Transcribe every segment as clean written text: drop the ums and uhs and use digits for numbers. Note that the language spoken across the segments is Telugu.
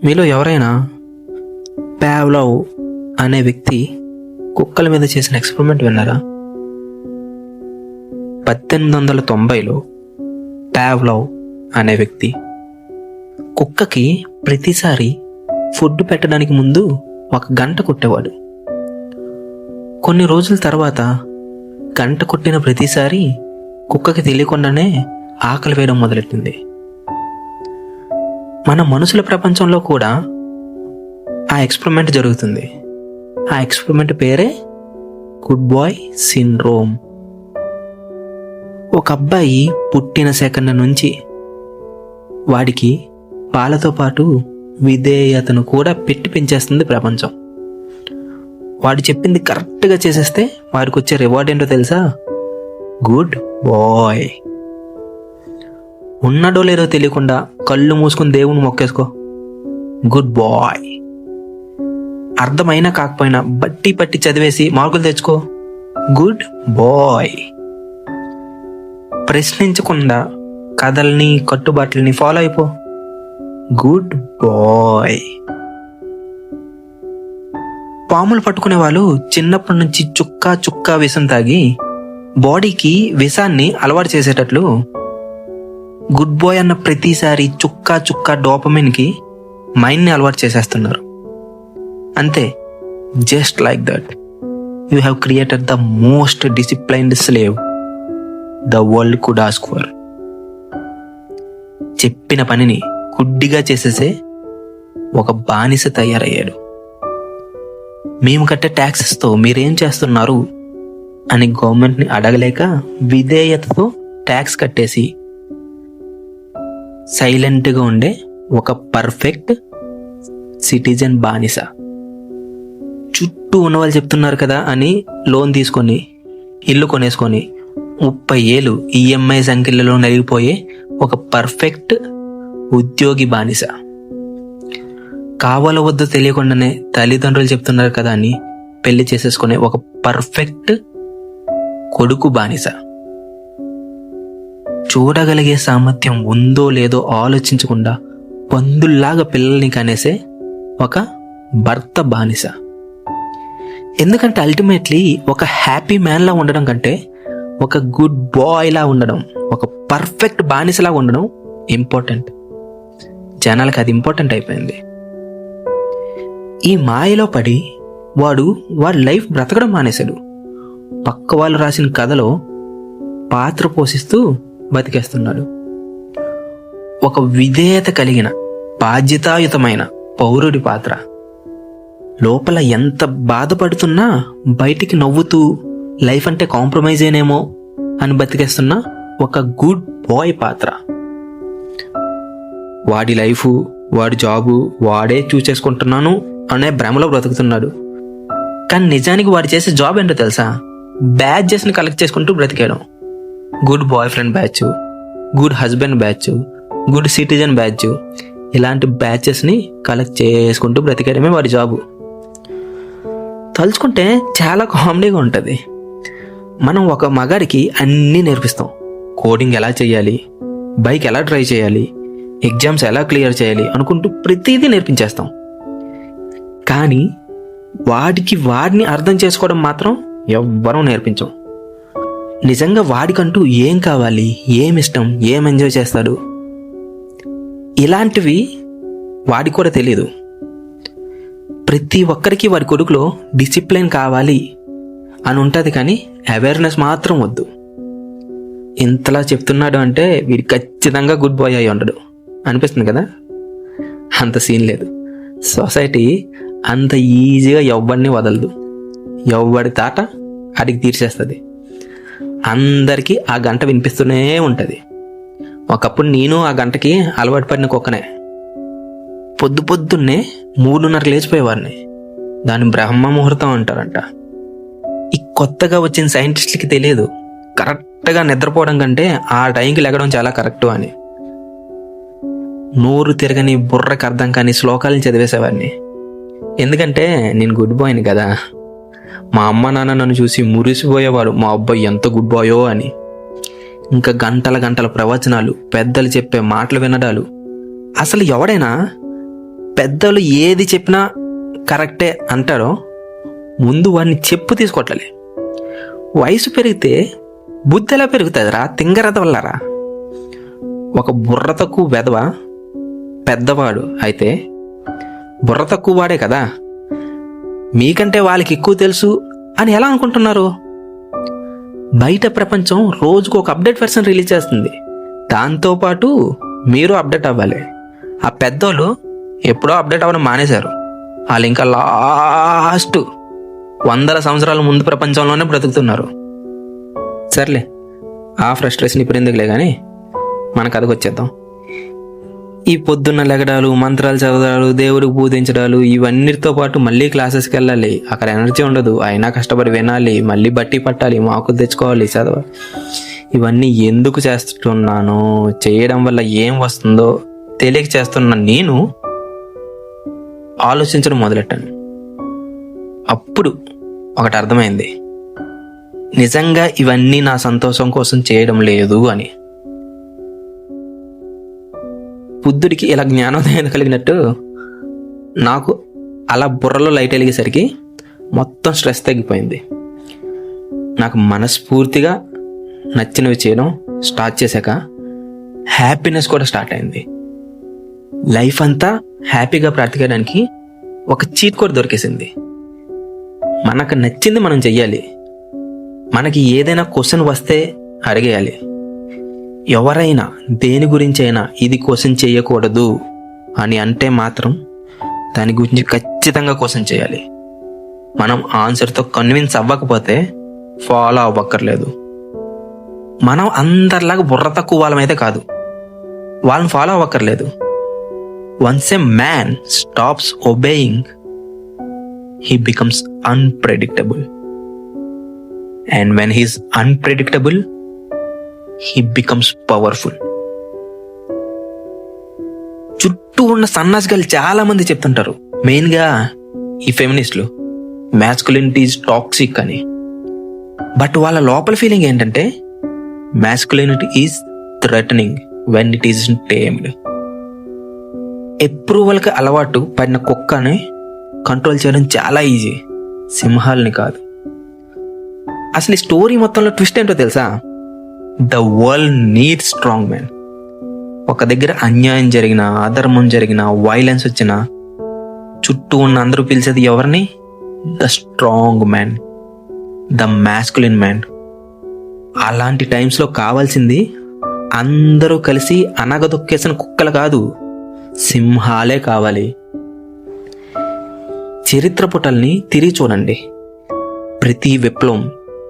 మీలో ఎవరైనా పావ్లోవ్ అనే వ్యక్తి కుక్కల మీద చేసిన ఎక్స్పెరిమెంట్ విన్నారా? 1890లో పావ్లోవ్ అనే వ్యక్తి కుక్కకి ప్రతిసారి ఫుడ్ పెట్టడానికి ముందు 1 గంట కొట్టేవాడు. కొన్ని రోజుల తర్వాత గంట కొట్టిన ప్రతిసారి కుక్కకి తెలియకుండానే ఆకలి వేయడం మొదలెట్టింది. మన మనుషుల ప్రపంచంలో కూడా ఆ ఎక్స్పెరిమెంట్ జరుగుతుంది. ఆ ఎక్స్పెరిమెంట్ పేరే గుడ్ బాయ్ సిండ్రోమ్. ఒక అబ్బాయి పుట్టిన సెకండ్ నుంచి వాడికి పాలతో పాటు విధేయతను కూడా పెట్టి పెంచేస్తుంది ప్రపంచం. వాడు చెప్పింది కరెక్ట్గా చేసేస్తే వాడికి వచ్చే రివార్డ్ ఏంటో తెలుసా? Good boy. ఉన్నాడో లేదో తెలియకుండా కళ్ళు మూసుకుని దేవుని మొక్కేసుకో, గుడ్ బాయ్. అర్థమైనా కాకపోయినా బట్టి పట్టి చదివేసి మార్కులు తెచ్చుకో, గుడ్ బాయ్. ప్రశ్నించకుండా కథల్ని కట్టుబాట్లని ఫాలో అయిపో, గుడ్ బాయ్. పాములు పట్టుకునే వాళ్ళు చిన్నప్పటి నుంచి చుక్కా చుక్కా విషం తాగి బాడీకి విషాన్ని అలవాటు చేసేటట్లు గుడ్ బాయ్ అన్న ప్రతిసారి చుక్కా చుక్కా డోపమిన్కి మైండ్ని అలవాటు చేసేస్తున్నారు. అంతే, just like that you have created the most disciplined slave the world could ask for. చెప్పిన పనిని గుడ్డిగా చేసేసే ఒక బానిస తయారయ్యాడు. మేము కట్టే ట్యాక్సెస్తో మీరేం చేస్తున్నారు అని గవర్నమెంట్ని అడగలేక విధేయతతో ట్యాక్స్ కట్టేసి సైలెంట్గా ఉండే ఒక పర్ఫెక్ట్ సిటిజన్ బానిస. చుట్టూ ఉన్నవాళ్ళు చెప్తున్నారు కదా అని లోన్ తీసుకొని ఇల్లు కొనేసుకొని 30 ఏళ్ళు ఈఎంఐ సంఖ్యలలో నలిగిపోయే ఒక పర్ఫెక్ట్ ఉద్యోగి బానిస. కావాలో వద్దో తెలియకుండానే తల్లిదండ్రులు చెప్తున్నారు కదా అని పెళ్లి చేసేసుకునే ఒక పర్ఫెక్ట్ కొడుకు బానిస. చూడగలిగే సామర్థ్యం ఉందో లేదో ఆలోచించకుండా పందుల్లాగా పిల్లల్ని కనేసే ఒక భర్త బానిస. ఎందుకంటే అల్టిమేట్లీ ఒక హ్యాపీ మ్యాన్లా ఉండడం కంటే ఒక గుడ్ బాయ్లా ఉండడం, ఒక పర్ఫెక్ట్ బానిసలా ఉండడం ఇంపార్టెంట్. జనాలకు అది ఇంపార్టెంట్ అయిపోయింది. ఈ మాయలో పడి వాడి లైఫ్ బ్రతకడం మానేశాడు. పక్క వాళ్ళు రాసిన కథలో పాత్ర పోషిస్తూ బతికేస్తున్నాడు. ఒక విధేయత కలిగిన బాధ్యతాయుతమైన పౌరుడి పాత్ర. లోపల ఎంత బాధపడుతున్నా బయటికి నవ్వుతూ లైఫ్ అంటే కాంప్రమైజ్ అయినేమో అని బతికేస్తున్న ఒక గుడ్ బాయ్ పాత్ర. వాడి లైఫ్, వాడి జాబు వాడే చూసేసుకుంటున్నాను అనే భ్రమలో బ్రతుకుతున్నాడు. కానీ నిజానికి వాడు చేసే జాబ్ ఏంటో తెలుసా? బ్యాడ్జెస్ని కలెక్ట్ చేసుకుంటూ బ్రతికేయడం. Good boyfriend batch, good husband batch, good citizen batch, ఇలాంటి బ్యాచెస్ని కలెక్ట్ చేసుకుంటూ బ్రతికేయడమే వాడి జాబు. తలుచుకుంటే చాలా కామెడీగా ఉంటుంది. మనం ఒక మగాడికి అన్నీ నేర్పిస్తాం. కోడింగ్ ఎలా చేయాలి, బైక్ ఎలా డ్రైవ్ చేయాలి, ఎగ్జామ్స్ ఎలా క్లియర్ చేయాలి అనుకుంటూ ప్రతిదీ నేర్పించేస్తాం. కానీ వాడిని అర్థం చేసుకోవడం మాత్రం ఎవ్వరూ నేర్పించం. నిజంగా వాడికంటూ ఏం కావాలి, ఏం ఇష్టం, ఏం ఎంజాయ్ చేస్తాడు, ఇలాంటివి వాడికి కూడా తెలియదు. ప్రతి ఒక్కరికి వాడి కొడుకులో డిసిప్లిన్ కావాలి అని ఉంటుంది, కానీ అవేర్నెస్ మాత్రం వద్దు. ఇంతలా చెప్తున్నాడు అంటే వీడు ఖచ్చితంగా గుడ్ బాయ్ అయి ఉండడు అనిపిస్తుంది కదా? అంత సీన్ లేదు. సొసైటీ అంత ఈజీగా ఎవ్వడిని వదలదు. ఎవ్వడి తాట అడిగి తీర్చేస్తుంది. అందరికీ ఆ గంట వినిపిస్తూనే ఉంటుంది. ఒకప్పుడు నేను ఆ గంటకి అలవాటు పడిన కుక్కనే. పొద్దున్నే 3:30 లేచిపోయేవాడిని. దాన్ని బ్రహ్మ ముహూర్తం అంటారంట. ఈ కొత్తగా వచ్చిన సైంటిస్టులకి తెలియదు కరెక్ట్గా నిద్రపోవడం కంటే ఆ టైంకి లెగడం చాలా కరెక్టు అని. నోరు తిరగని బుర్రకు అర్థం కాని శ్లోకాలను చదివేసేవాడిని. ఎందుకంటే నేను గుడ్ బాయ్ని కదా. మా అమ్మ నాన్న నన్ను చూసి మురిసిపోయేవారు, మా అబ్బాయి ఎంత గుడ్ బాయో అని. ఇంకా గంటల ప్రవచనాలు, పెద్దలు చెప్పే మాటలు వినడాలు. అసలు ఎవడైనా పెద్దలు ఏది చెప్పినా కరెక్టే అంటారో ముందు వాడిని చెప్పు తీసుకొట్టాలి. వయసు పెరిగితే బుద్ధి ఎలా పెరుగుతుందిరా తింగరత వల్లరా. ఒక బుర్ర తక్కువ వెధవ పెద్దవాడు అయితే బుర్ర తక్కువ వాడే కదా, మీకంటే వాళ్ళకి ఎక్కువ తెలుసు అని ఎలా అనుకుంటున్నారు? బయట ప్రపంచం రోజుకు ఒక అప్డేట్ వెర్షన్ రిలీజ్ చేస్తుంది, దాంతోపాటు మీరు అప్డేట్ అవ్వాలి. ఆ పెద్దోళ్ళు ఎప్పుడో అప్డేట్ అవ్వడం మానేశారు. వాళ్ళు ఇంకా లాస్ట్ 100 సంవత్సరాల ముందు ప్రపంచంలోనే బ్రతుకుతున్నారు. సర్లే, ఆ ఫ్రస్ట్రేషన్ ఇప్పుడు ఎందుకులే కానీ మన కథకు వచ్చేద్దాం. ఈ పొద్దున్న లెగడాలు, మంత్రాలు చదవడాలు, దేవుడికి పూజించడాలు ఇవన్నిటితో పాటు మళ్ళీ క్లాసెస్కి వెళ్ళాలి. అక్కడ ఎనర్జీ ఉండదు, అయినా కష్టపడి వినాలి, మళ్ళీ బట్టి పట్టాలి, మార్కులు తెచ్చుకోవాలి, చదవాలి. ఇవన్నీ ఎందుకు చేస్తున్నానో, చేయడం వల్ల ఏం వస్తుందో తెలియక చేస్తున్న నేను ఆలోచించడం మొదలెట్టాను. అప్పుడు ఒకటి అర్థమైంది, నిజంగా ఇవన్నీ నా సంతోషం కోసం చేయడం లేదు అని. బుద్ధుడికి ఇలా జ్ఞానోదయం కలిగినట్టు నాకు అలా బుర్రలో లైట్ వెలిగేసరికి మొత్తం స్ట్రెస్ తగ్గిపోయింది. నాకు మనస్ఫూర్తిగా నచ్చినవి చేయడం స్టార్ట్ చేశాక హ్యాపీనెస్ కూడా స్టార్ట్ అయింది. లైఫ్ అంతా హ్యాపీగా బ్రతకడానికి ఒక చీట్ కోడ్ దొరికేసింది. మనకు నచ్చింది మనం చెయ్యాలి. మనకి ఏదైనా క్వశ్చన్ వస్తే అడిగేయాలి. ఎవరైనా దేని గురించి అయినా ఇది క్వశ్చన్ చేయకూడదు అని అంటే మాత్రం దాని గురించి ఖచ్చితంగా క్వశ్చన్ చేయాలి. మనం ఆన్సర్తో కన్విన్స్ అవ్వకపోతే ఫాలో అవ్వక్కర్లేదు. మనం అందరిలాగా బుర్ర తక్కువ వాళ్ళమైతే కాదు, వాళ్ళని ఫాలో అవ్వక్కర్లేదు. Once a man stops obeying, he becomes unpredictable. And when he is unpredictable, he becomes powerful. చుట్టూ ఉన్న సన్నాసిగాలు చాలా మంది చెప్తుంటారు, మెయిన్గా ఈ ఫెమినిస్టులు, మ్యాస్కులినిటీ ఈజ్ టాక్సిక్ అని. బట్ వాళ్ళ లోపల ఫీలింగ్ ఏంటంటే masculinity is threatening when it is tamed. అప్రూవల్కి అలవాటు పడిన కుక్కని కంట్రోల్ చేయడం చాలా ఈజీ, సింహాలని కాదు. అసలు ఈ స్టోరీ మొత్తంలో ట్విస్ట్ ఏంటో తెలుసా? The world needs strong man. ఒక దగ్గర అన్యాయం జరిగినా, అధర్మం జరిగినా, వైలెన్స్ వచ్చినా చుట్టూ ఉన్న అందరూ పిలిచేది ఎవరిని? The strong man, the masculine man. అలాంటి టైమ్స్లో కావాల్సింది అందరూ కలిసి అనగదొక్కేసిన కుక్కలు కాదు, సింహాలే కావాలి. చరిత్ర పుటల్ని తిరిగి చూడండి. ప్రతి విప్లవం,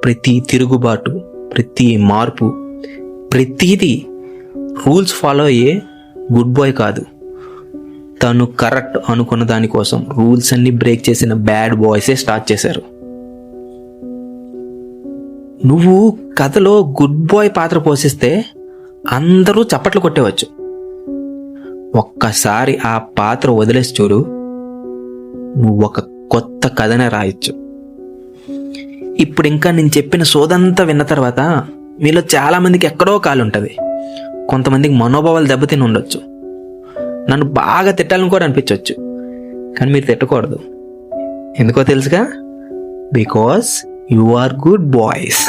ప్రతి తిరుగుబాటు, ప్రతి మార్పు, ప్రతిదీ రూల్స్ ఫాలో అయ్యే గుడ్ బాయ్ కాదు, తను కరెక్ట్ అనుకున్న దానికోసం రూల్స్ అన్ని బ్రేక్ చేసిన బ్యాడ్ బాయ్సే స్టార్ట్ చేశారు. నువ్వు కథలో గుడ్ బాయ్ పాత్ర పోషిస్తే అందరూ చప్పట్లు కొట్టేవచ్చు. ఒక్కసారి ఆ పాత్ర వదిలేసి చూడు, నువ్వు ఒక కొత్త కథనే రాయొచ్చు. ఇప్పుడు ఇంకా నేను చెప్పిన సోదంతా విన్న తర్వాత మీలో చాలా మందికి ఎక్కడో కాలు ఉంటుంది, కొంతమందికి మనోభావాలు దెబ్బతిని ఉండొచ్చు, నన్ను బాగా తిట్టాలని కూడా అనిపించవచ్చు. కానీ మీరు తిట్టకూడదు. ఎందుకో తెలుసుగా? Because you are good boys.